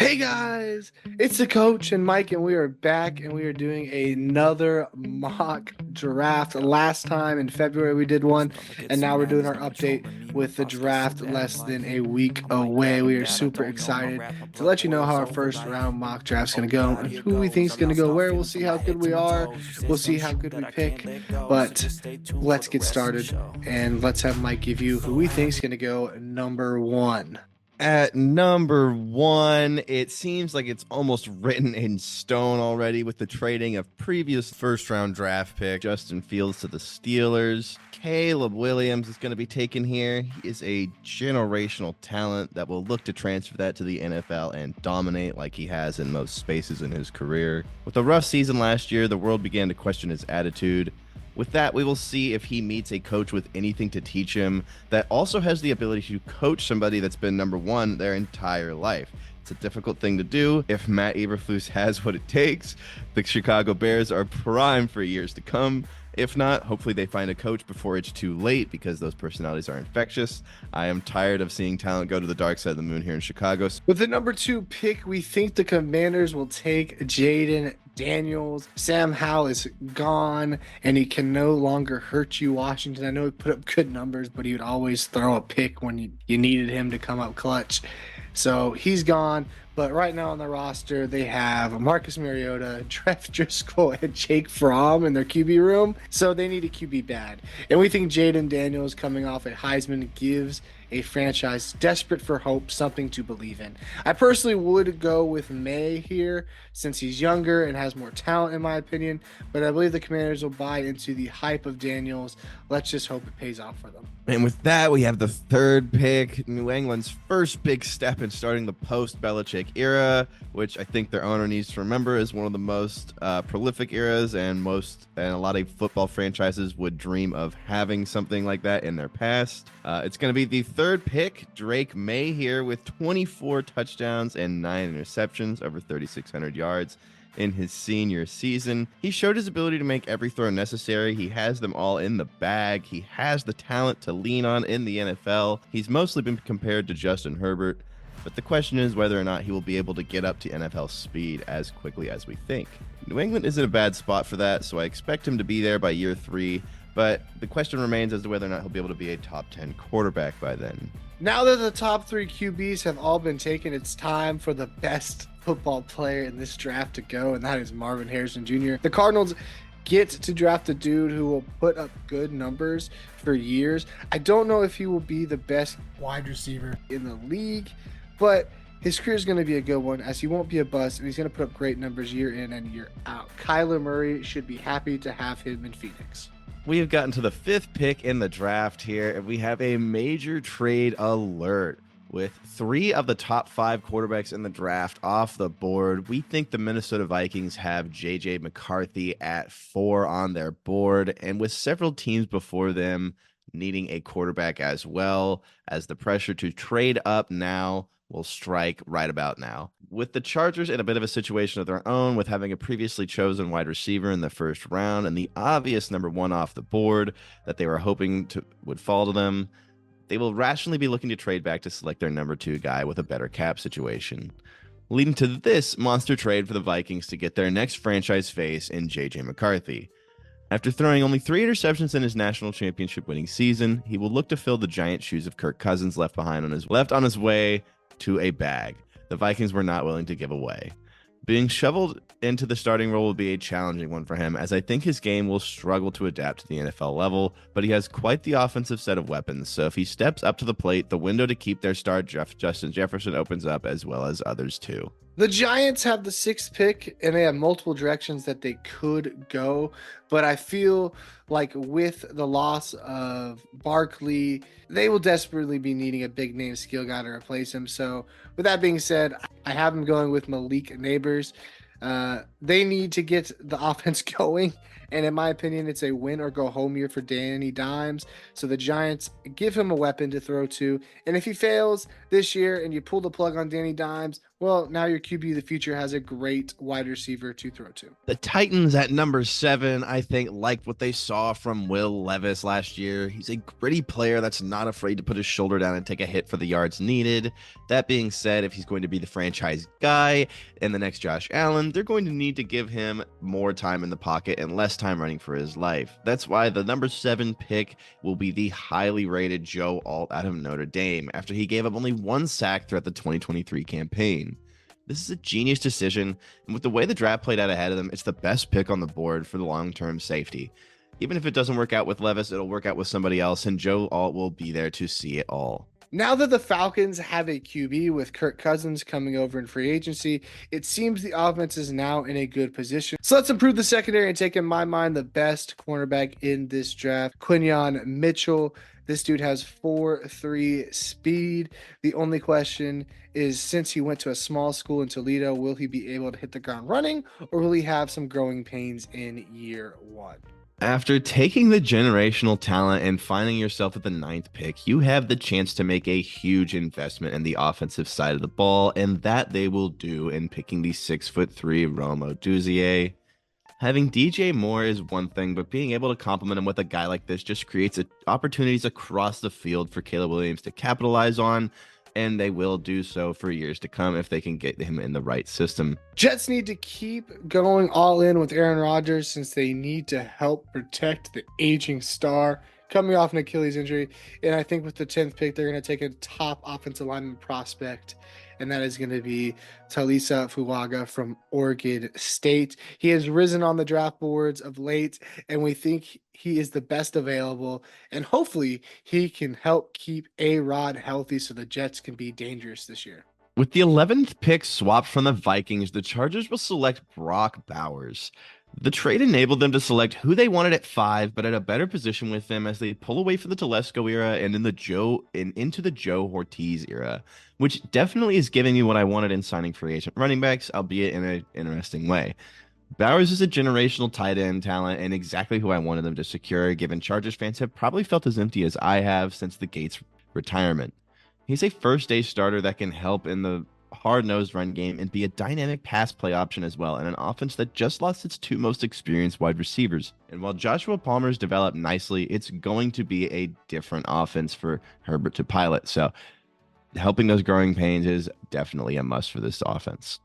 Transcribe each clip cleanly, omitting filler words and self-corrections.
Hey guys, it's the coach and Mike, and we are back and we are doing another mock draft. Last time in February we did one, and now we're doing our update with the draft less than a week away. We are super excited to let you know how our first round mock draft is going to go and who we think is going to go where. We'll see how good we are, we'll see how good we pick, but let's get started and let's have Mike give you who we think is going to go number one. At number one, it seems like it's almost written in stone already with the trading of previous first-round draft pick Justin Fields to the Steelers. Caleb Williams is going to be taken here. He is a generational talent that will look to transfer that to the NFL and dominate like he has in most spaces in his career. With a rough season last year, the world began to question his attitude. With that, we will see if he meets a coach with anything to teach him that also has the ability to coach somebody that's been number one their entire life. It's a difficult thing to do. If Matt Eberflus has what it takes, the Chicago Bears are primed for years to come. If not, hopefully they find a coach before it's too late because those personalities are infectious. I am tired of seeing talent go to the dark side of the moon here in Chicago. With the number two pick, we think the Commanders will take Jaden Daniels. Sam Howell is gone, and he can no longer hurt you, Washington. I know he put up good numbers, but he would always throw a pick when you needed him to come up clutch. So he's gone. But right now on the roster, they have Marcus Mariota, Trev Driscoll, and Jake Fromm in their QB room. So they need a QB bad. And we think Jaden Daniels coming off a Heisman gives a franchise desperate for hope something to believe in. I personally would go with May here since he's younger and has more talent in my opinion, but I believe the Commanders will buy into the hype of Daniels. Let's just hope it pays off for them. And with that, we have the third pick, New England's first big step in starting the post-Belichick era, which I think their owner needs to remember is one of the most prolific eras, and a lot of football franchises would dream of having something like that in their past. It's going to be the third pick, Drake May here with 24 touchdowns and 9 interceptions over 3,600 yards in his senior season. He showed his ability to make every throw necessary. He has them all in the bag. He has the talent to lean on in the NFL. He's mostly been compared to Justin Herbert, but the question is whether or not he will be able to get up to NFL speed as quickly as we think. New England is in a bad spot for that, so I expect him to be there by year 3, but the question remains as to whether or not he'll be able to be a top 10 quarterback by then. Now that the top 3 QBs have all been taken, it's time for the best football player in this draft to go, and that is Marvin Harrison Jr. The Cardinals get to draft a dude who will put up good numbers for years. I don't know if he will be the best wide receiver in the league, but his career is going to be a good one as he won't be a bust, and he's going to put up great numbers year in and year out. Kyler Murray should be happy to have him in Phoenix. We have gotten to the 5th pick in the draft here, and we have a major trade alert. With 3 of the top 5 quarterbacks in the draft off the board, we think the Minnesota Vikings have J.J. McCarthy at 4 on their board, and with several teams before them needing a quarterback as well, as the pressure to trade up now will strike right about now. With the Chargers in a bit of a situation of their own, with having a previously chosen wide receiver in the first round and the obvious number 1 off the board that they were hoping would fall to them, they will rationally be looking to trade back to select their number 2 guy with a better cap situation, leading to this monster trade for the Vikings to get their next franchise face in J.J. McCarthy. After throwing only 3 interceptions in his national championship winning season, he will look to fill the giant shoes of Kirk Cousins left on his way to a bag the Vikings were not willing to give away. Being shoveled into the starting role will be a challenging one for him, as I think his game will struggle to adapt to the NFL level, but he has quite the offensive set of weapons, so if he steps up to the plate, the window to keep their star Justin Jefferson opens up, as well as others too. The Giants have the 6th pick, and they have multiple directions that they could go, but I feel like with the loss of Barkley, they will desperately be needing a big name skill guy to replace him. So with that being said, I have him going with Malik Neighbors. They need to get the offense going, And in my opinion, it's a win or go home year for Danny Dimes. So the Giants give him a weapon to throw to. And if he fails this year and you pull the plug on Danny Dimes, well, now your QB of the future has a great wide receiver to throw to. The Titans at number 7, I think, liked what they saw from Will Levis last year. He's a gritty player that's not afraid to put his shoulder down and take a hit for the yards needed. That being said, if he's going to be the franchise guy and the next Josh Allen, they're going to need to give him more time in the pocket and less time running for his life. That's why the number 7 pick will be the highly rated Joe Alt out of Notre Dame after he gave up only 1 sack throughout the 2023 campaign. This is a genius decision, and with the way the draft played out ahead of them, it's the best pick on the board for the long-term safety. Even if it doesn't work out with Levis, it'll work out with somebody else, and Joe Alt will be there to see it all. Now that the Falcons have a QB with Kirk Cousins coming over in free agency, it seems the offense is now in a good position. So let's improve the secondary and take, in my mind, the best cornerback in this draft, Quinyon Mitchell. This dude has 4.3 speed. The only question is, since he went to a small school in Toledo, will he be able to hit the ground running, or will he have some growing pains in year 1? After taking the generational talent and finding yourself at the 9th pick, you have the chance to make a huge investment in the offensive side of the ball, and that they will do in picking the 6'3" Rome Odunze. Having DJ Moore is one thing, but being able to complement him with a guy like this just creates opportunities across the field for Caleb Williams to capitalize on, and they will do so for years to come if they can get him in the right system. Jets need to keep going all in with Aaron Rodgers since they need to help protect the aging star coming off an Achilles injury. And I think with the 10th pick, they're going to take a top offensive lineman prospect, and that is going to be Talisa Fuaga from Oregon State. He has risen on the draft boards of late, and we think he is the best available, and hopefully he can help keep A-Rod healthy so the Jets can be dangerous this year. With the 11th pick swapped from the Vikings, the Chargers will select Brock Bowers. The trade enabled them to select who they wanted at 5, but at a better position with them as they pull away from the Telesco era and into the Joe Ortiz era, which definitely is giving me what I wanted in signing free agent running backs, albeit in an interesting way. Bowers is a generational tight end talent and exactly who I wanted them to secure, given Chargers fans have probably felt as empty as I have since the Gates retirement. He's a first-day starter that can help in the hard-nosed run game and be a dynamic pass play option as well, and an offense that just lost its 2 most experienced wide receivers. And while Joshua Palmer's developed nicely, it's going to be a different offense for Herbert to pilot. So helping those growing pains is definitely a must for this offense.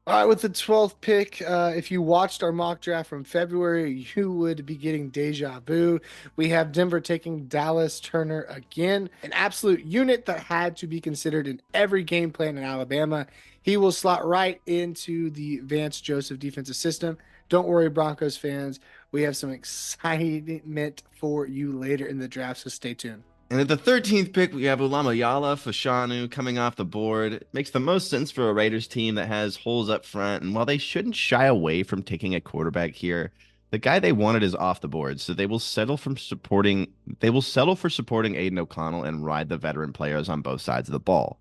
All right, with the 12th pick, if you watched our mock draft from February, you would be getting deja vu. We have Denver taking Dallas Turner again, an absolute unit that had to be considered in every game plan in Alabama. He will slot right into the Vance Joseph defensive system. Don't worry, Broncos fans. We have some excitement for you later in the draft, so stay tuned. And at the 13th pick, we have Ulamayala Fashanu coming off the board. It makes the most sense for a Raiders team that has holes up front. And while they shouldn't shy away from taking a quarterback here, the guy they wanted is off the board. So they will settle for supporting Aiden O'Connell and ride the veteran players on both sides of the ball.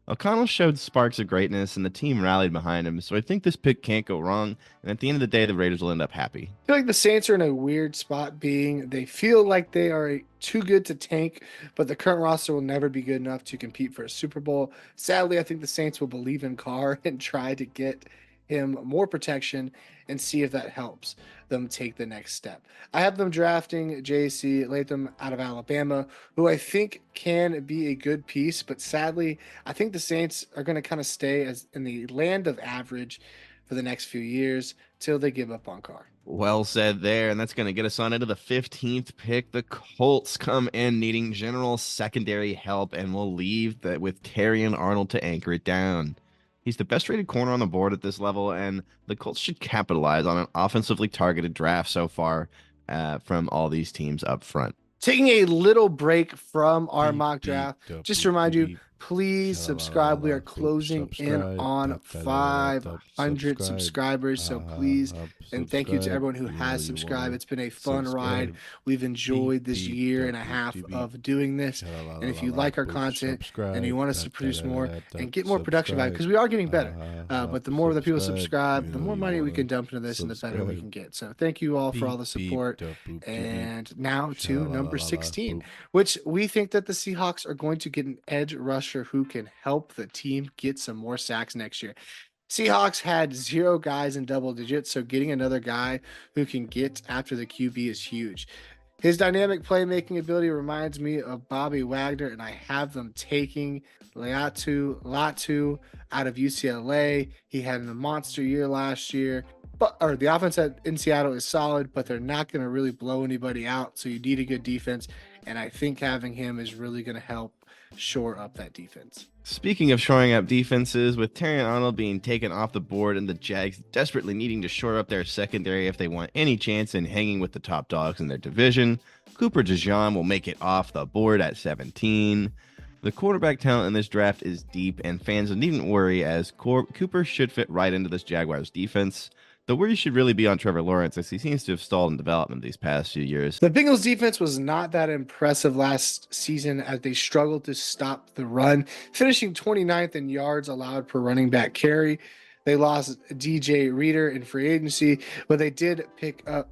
O'Connell showed sparks of greatness, and the team rallied behind him, so I think this pick can't go wrong, and at the end of the day, the Raiders will end up happy. I feel like the Saints are in a weird spot, being they feel like they are too good to tank, but the current roster will never be good enough to compete for a Super Bowl. Sadly, I think the Saints will believe in Carr and try to get him more protection and see if that helps them take the next step. I have them drafting J.C. Latham out of Alabama, who I think can be a good piece, but sadly, I think the Saints are going to kind of stay as in the land of average for the next few years till they give up on Carr. Well said there, and that's going to get us on into the 15th pick. The Colts come in needing general secondary help, and will leave that with Terrion Arnold to anchor it down. He's the best rated corner on the board at this level, and the Colts should capitalize on an offensively targeted draft so far from all these teams up front. Taking a little break from our mock draft, just to remind you, please subscribe. We are closing in on 500 subscribers, so please, and thank you to everyone who has subscribed. It's been a fun ride. We've enjoyed this year and a half of doing this, and if you like our content and you want us to produce more and get more production value, because we are getting better, But the more that people subscribe, the more money we can dump into this and the better we can get. So thank you all for all the support. And now to number 16, which we think that the Seahawks are going to get an edge rusher who can help the team get some more sacks next year. Seahawks had 0 guys in double digits, so getting another guy who can get after the QB is huge. His dynamic playmaking ability reminds me of Bobby Wagner, and I have them taking Latu out of UCLA. He had a monster year last year. The offense in Seattle is solid, but they're not going to really blow anybody out, so you need a good defense, and I think having him is really going to help shore up that defense. Speaking of shoring up defenses, with Terrion Arnold being taken off the board and the Jags desperately needing to shore up their secondary if they want any chance in hanging with the top dogs in their division, Cooper DeJean will make it off the board at 17. The quarterback talent in this draft is deep, and fans needn't worry as Cooper should fit right into this Jaguars defense. The worry should really be on Trevor Lawrence, as he seems to have stalled in development these past few years. The Bengals defense was not that impressive last season as they struggled to stop the run, finishing 29th in yards allowed per running back carry. They lost DJ Reader in free agency, but they did pick up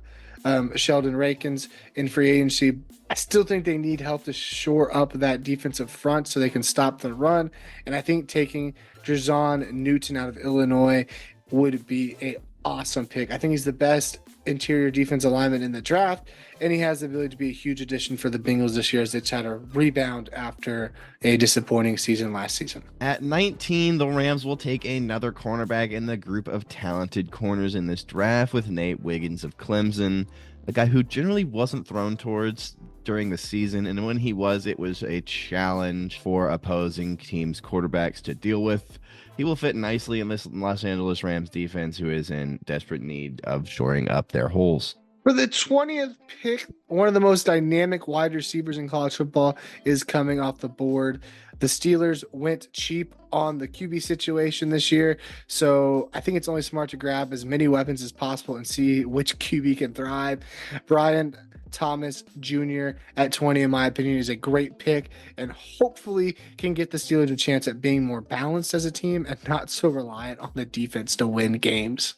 Sheldon Rankins in free agency. I still think they need help to shore up that defensive front so they can stop the run. And I think taking Drazon Newton out of Illinois would be a awesome pick. I think he's the best interior defensive lineman in the draft, and he has the ability to be a huge addition for the Bengals this year as they try to rebound after a disappointing season last season. At 19, the Rams will take another cornerback in the group of talented corners in this draft with Nate Wiggins of Clemson, a guy who generally wasn't thrown towards during the season, and when he was, it was a challenge for opposing teams' quarterbacks to deal with. He will fit nicely in this Los Angeles Rams defense, who is in desperate need of shoring up their holes. For the 20th pick, one of the most dynamic wide receivers in college football is coming off the board. The Steelers went cheap on the QB situation this year, so I think it's only smart to grab as many weapons as possible and see which QB can thrive. Brian Thomas Jr. at 20, in my opinion, is a great pick and hopefully can get the Steelers a chance at being more balanced as a team and not so reliant on the defense to win games.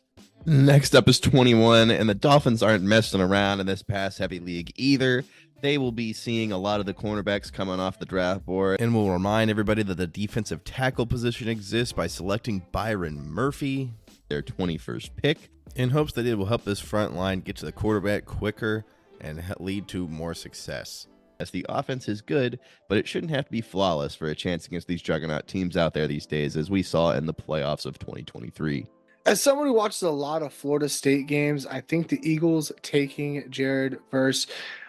Next up is 21, and the Dolphins aren't messing around in this pass-heavy league either. They will be seeing a lot of the cornerbacks coming off the draft board, and will remind everybody that the defensive tackle position exists by selecting Byron Murphy, their 21st pick, in hopes that it will help this front line get to the quarterback quicker and lead to more success. As the offense is good, but it shouldn't have to be flawless for a chance against these juggernaut teams out there these days, as we saw in the playoffs of 2023. As someone who watches a lot of Florida State games, I think the Eagles taking Jared Verse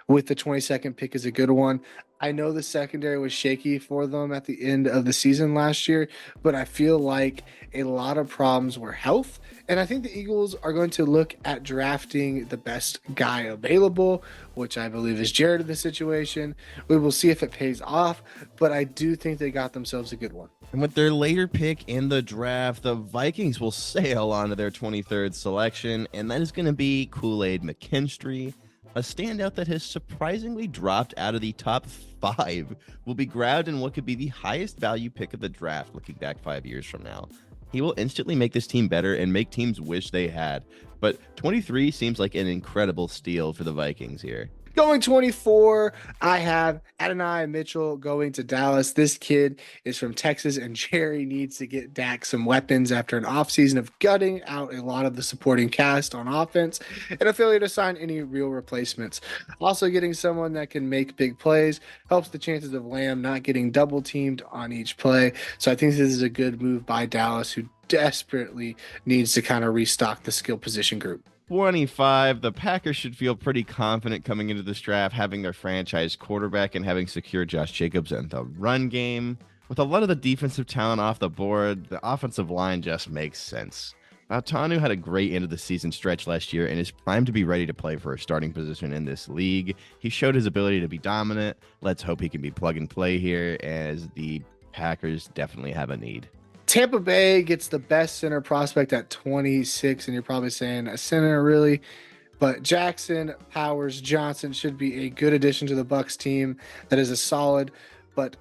with the 22nd pick is a good one. I know the secondary was shaky for them at the end of the season last year, but I feel like a lot of problems were health. And I think the Eagles are going to look at drafting the best guy available, which I believe is Jared in this situation. We will see if it pays off, but I do think they got themselves a good one. And with their later pick in the draft, the Vikings will sail on to their 23rd selection, and that is going to be Kool-Aid McKinstry, a standout that has surprisingly dropped out of the top 5, will be grabbed in what could be the highest value pick of the draft looking back 5 years from now. He will instantly make this team better and make teams wish they had, but 23 seems like an incredible steal for the Vikings here. Going 24, I have Adonai Mitchell going to Dallas. This kid is from Texas, and Jerry needs to get Dak some weapons after an offseason of gutting out a lot of the supporting cast on offense and a failure to sign any real replacements. Also, getting someone that can make big plays helps the chances of Lamb not getting double teamed on each play. So I think this is a good move by Dallas, who desperately needs to kind of restock the skill position group. 25, the Packers should feel pretty confident coming into this draft, having their franchise quarterback and having secured Josh Jacobs in the run game. With a lot of the defensive talent off the board, the offensive line just makes sense. Tanu had a great end of the season stretch last year and is primed to be ready to play for a starting position in this league. He showed his ability to be dominant. Let's hope he can be plug and play here, as the Packers definitely have a need. Tampa Bay gets the best center prospect at 26, and you're probably saying a center, really? But Jackson Powers Johnson should be a good addition to the Bucs team. That is a solid but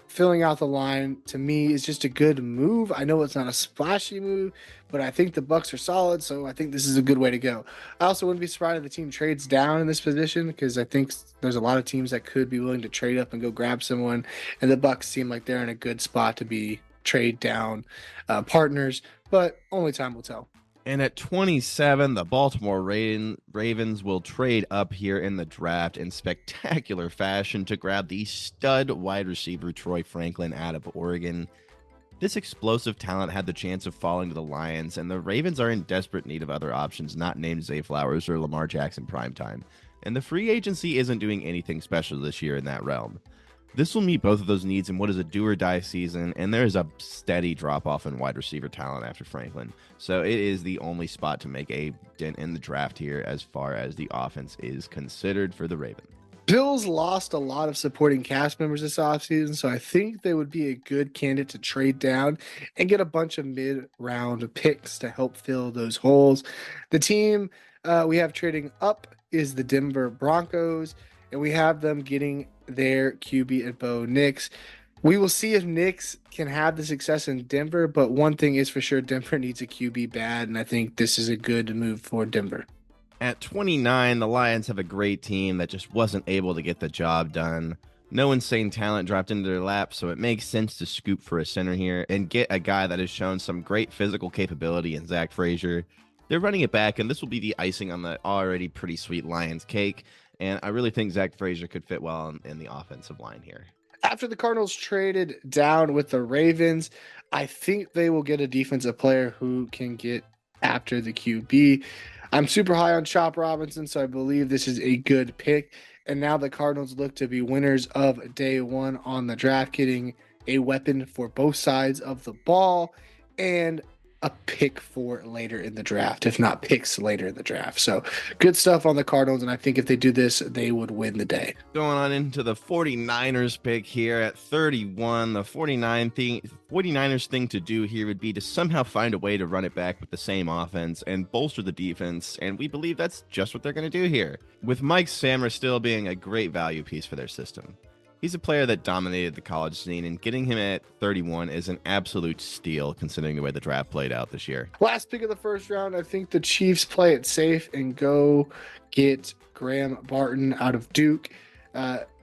filling out the line to me is just a good move. I know it's not a splashy move, but I think the Bucks are solid, so I think this is a good way to go. I also wouldn't be surprised if the team trades down in this position because I think there's a lot of teams that could be willing to trade up and go grab someone, and the Bucks seem like they're in a good spot to be trade down partners, but only time will tell. And at 27, the Baltimore Ravens will trade up here in the draft in spectacular fashion to grab the stud wide receiver Troy Franklin out of Oregon. This explosive talent had the chance of falling to the Lions, and the Ravens are in desperate need of other options not named Zay Flowers or Lamar Jackson primetime. And the free agency isn't doing anything special this year in that realm. This will meet both of those needs in what is a do-or-die season, and there is a steady drop-off in wide receiver talent after Franklin. So it is the only spot to make a dent in the draft here as far as the offense is considered for the Ravens. Bills lost a lot of supporting cast members this offseason, so I think they would be a good candidate to trade down and get a bunch of mid-round picks to help fill those holes. The team we have trading up is the Denver Broncos, and we have them getting their QB at Bo Nix. We will see if Nix can have the success in Denver, but one thing is for sure, Denver needs a QB bad, and I think this is a good move for Denver. At 29, the Lions have a great team that just wasn't able to get the job done. No insane talent dropped into their lap, so it makes sense to scoop for a center here and get a guy that has shown some great physical capability in Zach Frazier. They're running it back, and this will be the icing on the already pretty sweet Lions cake, and I really think Zach Frazier could fit well in the offensive line here. After the Cardinals traded down with the Ravens, I think they will get a defensive player who can get after the QB. I'm super high on Chop Robinson, so I believe this is a good pick. And now the Cardinals look to be winners of day one on the draft, getting a weapon for both sides of the ball and a pick for later in the draft, if not picks later in the draft. So good stuff on the Cardinals, and I think if they do this, they would win the day. Going on into the 49ers pick here at 31, the 49ers thing to do here would be to somehow find a way to run it back with the same offense and bolster the defense, and we believe that's just what they're going to do here, with Mike Sammer still being a great value piece for their system. He's a player that dominated the college scene, and getting him at 31 is an absolute steal considering the way the draft played out this year. Last pick of the first round, I think the Chiefs play it safe and go get Graham Barton out of Duke.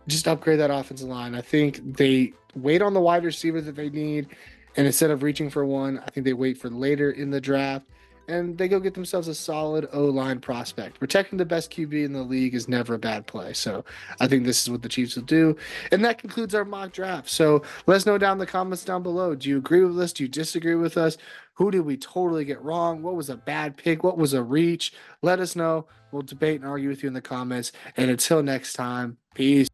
Just upgrade that offensive line. I think they wait on the wide receiver that they need, and instead of reaching for one, I think they wait for later in the draft, and they go get themselves a solid O-line prospect. Protecting the best QB in the league is never a bad play. So I think this is what the Chiefs will do. And that concludes our mock draft. So let us know down in the comments down below. Do you agree with us? Do you disagree with us? Who did we totally get wrong? What was a bad pick? What was a reach? Let us know. We'll debate and argue with you in the comments. And until next time, peace.